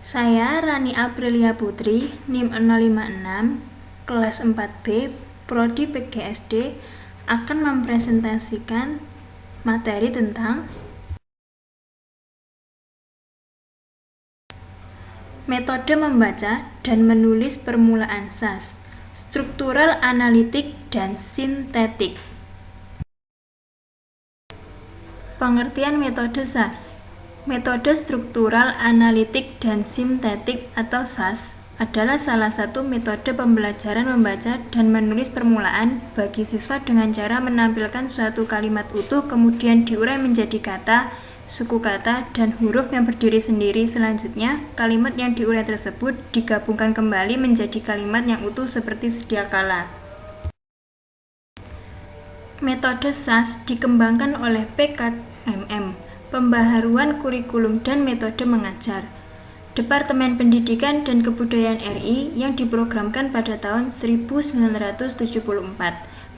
Saya Rani Aprilia Putri, NIM 056, kelas 4B, Prodi PGSD, akan mempresentasikan materi tentang metode membaca dan menulis permulaan SAS, struktural analitik dan sintetik. Pengertian metode SAS. Metode struktural analitik dan sintetik atau SAS adalah salah satu metode pembelajaran membaca dan menulis permulaan bagi siswa dengan cara menampilkan suatu kalimat utuh kemudian diurai menjadi kata, suku kata, dan huruf yang berdiri sendiri. Selanjutnya, kalimat yang diurai tersebut digabungkan kembali menjadi kalimat yang utuh seperti sedia kala. Metode SAS dikembangkan oleh PKMM, Pembaharuan Kurikulum dan Metode Mengajar, Departemen Pendidikan dan Kebudayaan RI yang diprogramkan pada tahun 1974.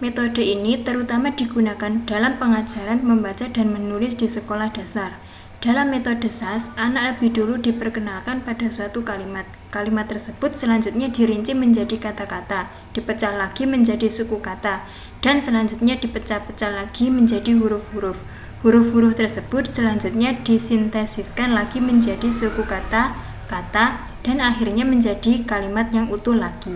Metode ini terutama digunakan dalam pengajaran membaca dan menulis di sekolah dasar. Dalam metode SAS, anak lebih dulu diperkenalkan pada suatu kalimat. Kalimat tersebut selanjutnya dirinci menjadi kata-kata, dipecah lagi menjadi suku kata, dan selanjutnya dipecah-pecah lagi menjadi huruf-huruf. Huruf-huruf tersebut selanjutnya disintesiskan lagi menjadi suku kata, kata, dan akhirnya menjadi kalimat yang utuh lagi.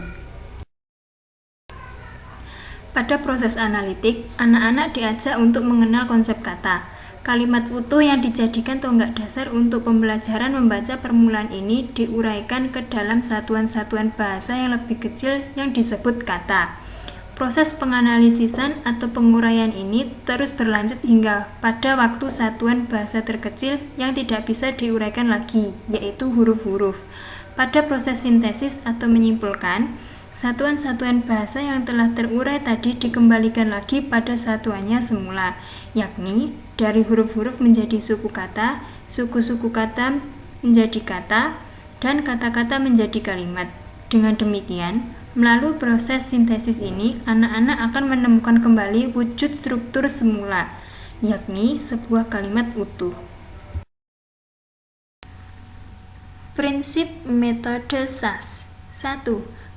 Pada proses analitik, anak-anak diajak untuk mengenal konsep kata. Kalimat utuh yang dijadikan tonggak dasar untuk pembelajaran membaca permulaan ini diuraikan ke dalam satuan-satuan bahasa yang lebih kecil yang disebut kata. Proses penganalisisan atau penguraian ini terus berlanjut hingga pada waktu satuan bahasa terkecil yang tidak bisa diuraikan lagi, yaitu huruf-huruf. Pada proses sintesis atau menyimpulkan, satuan-satuan bahasa yang telah terurai tadi dikembalikan lagi pada satuannya semula, yakni dari huruf-huruf menjadi suku kata, suku-suku kata menjadi kata, dan kata-kata menjadi kalimat. Dengan demikian, melalui proses sintesis ini, anak-anak akan menemukan kembali wujud struktur semula, yakni sebuah kalimat utuh. Prinsip metode SAS. 1.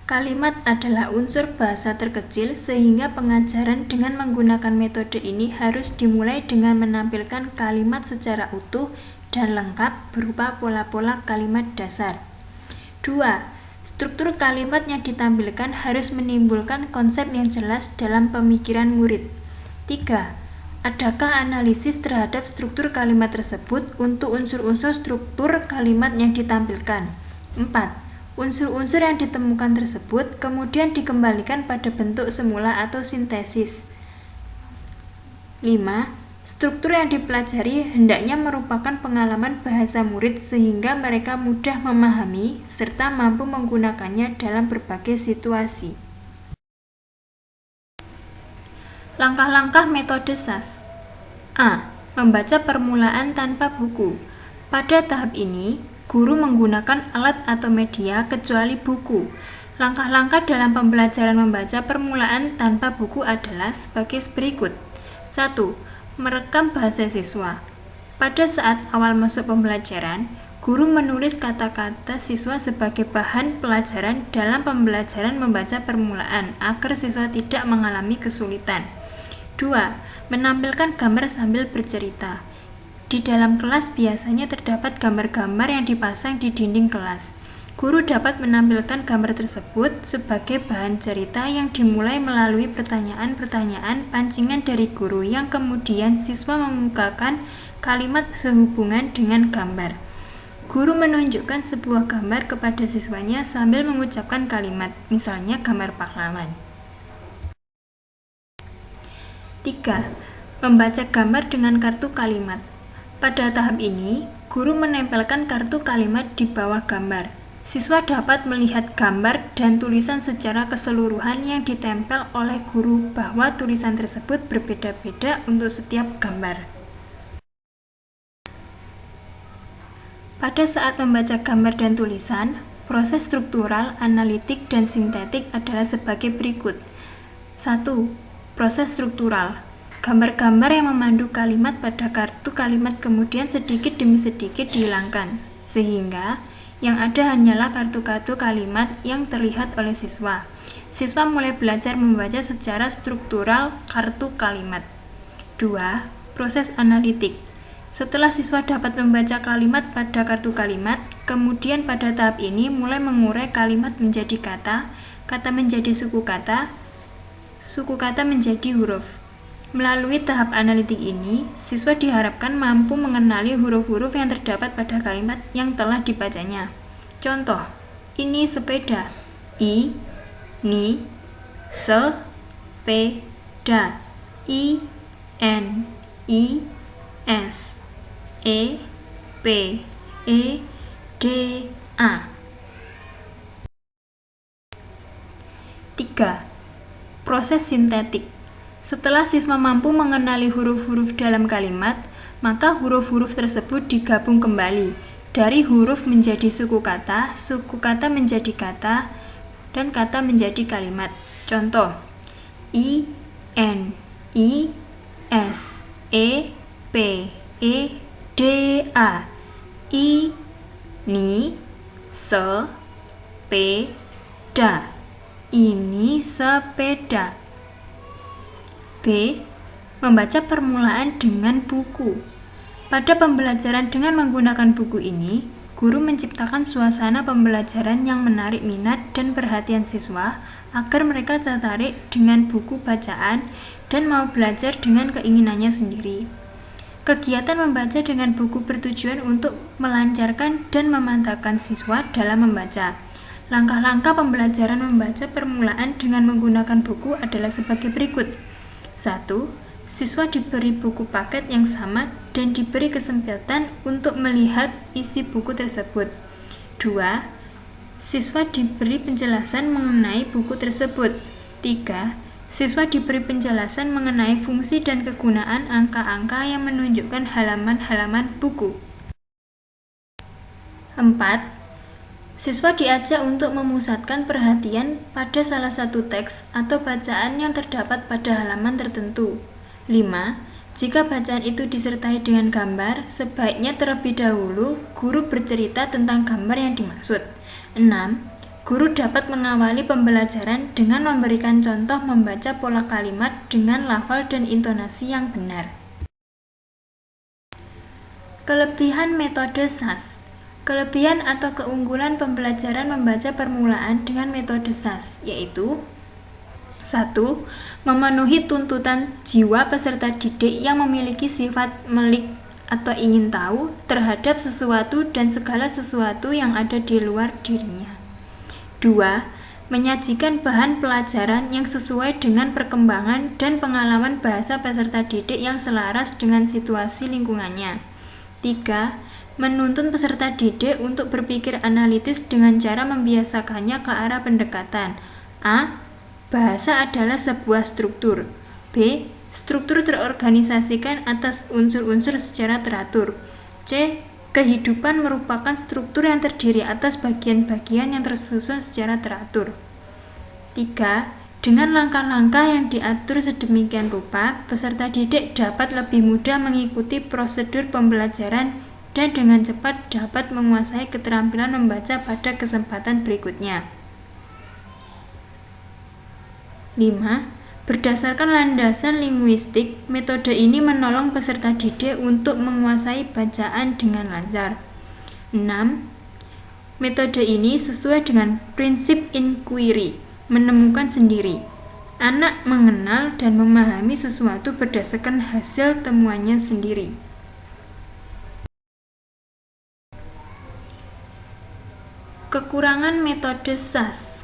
Kalimat adalah unsur bahasa terkecil sehingga pengajaran dengan menggunakan metode ini harus dimulai dengan menampilkan kalimat secara utuh dan lengkap berupa pola-pola kalimat dasar. 2. Struktur kalimat yang ditampilkan harus menimbulkan konsep yang jelas dalam pemikiran murid. 3. Adakah analisis terhadap struktur kalimat tersebut untuk unsur-unsur struktur kalimat yang ditampilkan? 4. Unsur-unsur yang ditemukan tersebut kemudian dikembalikan pada bentuk semula atau sintesis. 5. Struktur yang dipelajari hendaknya merupakan pengalaman bahasa murid sehingga mereka mudah memahami serta mampu menggunakannya dalam berbagai situasi. Langkah-langkah metode SAS. A. Membaca permulaan tanpa buku. Pada tahap ini, guru menggunakan alat atau media kecuali buku. Langkah-langkah dalam pembelajaran membaca permulaan tanpa buku adalah sebagai berikut. 1. Merekam bahasa siswa. Pada saat awal masuk pembelajaran, guru menulis kata-kata siswa sebagai bahan pelajaran dalam pembelajaran membaca permulaan agar siswa tidak mengalami kesulitan. 2. Menampilkan gambar sambil bercerita. Di dalam kelas biasanya terdapat gambar-gambar yang dipasang di dinding kelas. Guru dapat menampilkan gambar tersebut sebagai bahan cerita yang dimulai melalui pertanyaan-pertanyaan pancingan dari guru yang kemudian siswa mengemukakan kalimat sehubungan dengan gambar. Guru menunjukkan sebuah gambar kepada siswanya sambil mengucapkan kalimat, misalnya gambar pahlawan. 3. Membaca gambar dengan kartu kalimat. Pada tahap ini, guru menempelkan kartu kalimat di bawah gambar. Siswa dapat melihat gambar dan tulisan secara keseluruhan yang ditempel oleh guru bahwa tulisan tersebut berbeda-beda untuk setiap gambar. Pada saat membaca gambar dan tulisan, proses struktural, analitik, dan sintetik adalah sebagai berikut. 1. Proses struktural. Gambar-gambar yang memandu kalimat pada kartu kalimat kemudian sedikit demi sedikit dihilangkan, sehingga Yang ada hanyalah kartu-kartu kalimat yang terlihat oleh siswa. Siswa mulai belajar membaca secara struktural kartu kalimat. 2. Proses analitik. Setelah siswa dapat membaca kalimat pada kartu kalimat, kemudian pada tahap ini mulai mengurai kalimat menjadi kata, kata menjadi suku kata menjadi huruf. Melalui tahap analitik ini, siswa diharapkan mampu mengenali huruf-huruf yang terdapat pada kalimat yang telah dibacanya. Contoh, ini sepeda. I, ni, sepeda. I, n, i, s, e, p, e, d, a. 3. Proses sintetik. Setelah siswa mampu mengenali huruf-huruf dalam kalimat, maka huruf-huruf tersebut digabung kembali. Dari huruf menjadi suku kata menjadi kata, dan kata menjadi kalimat. Contoh, I, N, I, S, E, P, E, D, A. I, ni, sepeda. Ini sepeda. B. Membaca permulaan dengan buku. Pada pembelajaran dengan menggunakan buku ini, guru menciptakan suasana pembelajaran yang menarik minat dan perhatian siswa agar mereka tertarik dengan buku bacaan dan mau belajar dengan keinginannya sendiri. Kegiatan membaca dengan buku bertujuan untuk melancarkan dan memantapkan siswa dalam membaca. Langkah-langkah pembelajaran membaca permulaan dengan menggunakan buku adalah sebagai berikut. 1. Siswa diberi buku paket yang sama dan diberi kesempatan untuk melihat isi buku tersebut. 2. Siswa diberi penjelasan mengenai buku tersebut. 3. Siswa diberi penjelasan mengenai fungsi dan kegunaan angka-angka yang menunjukkan halaman-halaman buku. 4. Siswa diajak untuk memusatkan perhatian pada salah satu teks atau bacaan yang terdapat pada halaman tertentu. 5. Jika bacaan itu disertai dengan gambar, sebaiknya terlebih dahulu guru bercerita tentang gambar yang dimaksud. 6. Guru dapat mengawali pembelajaran dengan memberikan contoh membaca pola kalimat dengan lafal dan intonasi yang benar. Kelebihan metode SAS. Kelebihan atau keunggulan pembelajaran membaca permulaan dengan metode SAS, yaitu 1. Memenuhi tuntutan jiwa peserta didik yang memiliki sifat melik atau ingin tahu terhadap sesuatu dan segala sesuatu yang ada di luar dirinya. 2. Menyajikan bahan pelajaran yang sesuai dengan perkembangan dan pengalaman bahasa peserta didik yang selaras dengan situasi lingkungannya. 3. Menuntun peserta didik untuk berpikir analitis dengan cara membiasakannya ke arah pendekatan. A. Bahasa adalah sebuah struktur. B. Struktur terorganisasikan atas unsur-unsur secara teratur. C. Kehidupan merupakan struktur yang terdiri atas bagian-bagian yang tersusun secara teratur. 3. Dengan langkah-langkah yang diatur sedemikian rupa, peserta didik dapat lebih mudah mengikuti prosedur pembelajaran dan dengan cepat dapat menguasai keterampilan membaca pada kesempatan berikutnya. 5. Berdasarkan landasan linguistik, metode ini menolong peserta didik untuk menguasai bacaan dengan lancar. 6. Metode ini sesuai dengan prinsip inquiry, menemukan sendiri. Anak mengenal dan memahami sesuatu berdasarkan hasil temuannya sendiri. Kekurangan metode SAS.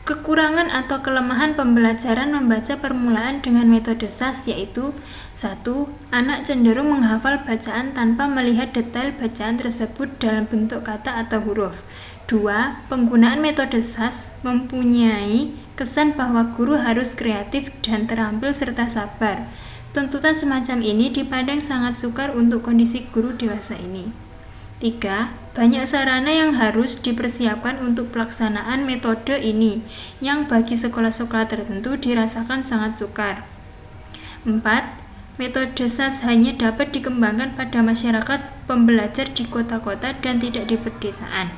Kekurangan atau kelemahan pembelajaran membaca permulaan dengan metode SAS yaitu 1. Anak cenderung menghafal bacaan tanpa melihat detail bacaan tersebut dalam bentuk kata atau huruf. 2. Penggunaan metode SAS mempunyai kesan bahwa guru harus kreatif dan terampil serta sabar. Tuntutan semacam ini dipandang sangat sukar untuk kondisi guru dewasa ini. 3. Banyak sarana yang harus dipersiapkan untuk pelaksanaan metode ini, yang bagi sekolah-sekolah tertentu dirasakan sangat sukar. 4. Metode SAS hanya dapat dikembangkan pada masyarakat pembelajar di kota-kota dan tidak di pedesaan.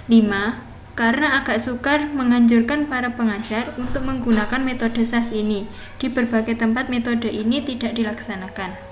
5. Karena agak sukar menganjurkan para pengajar untuk menggunakan metode SAS ini. Di berbagai tempat metode ini tidak dilaksanakan.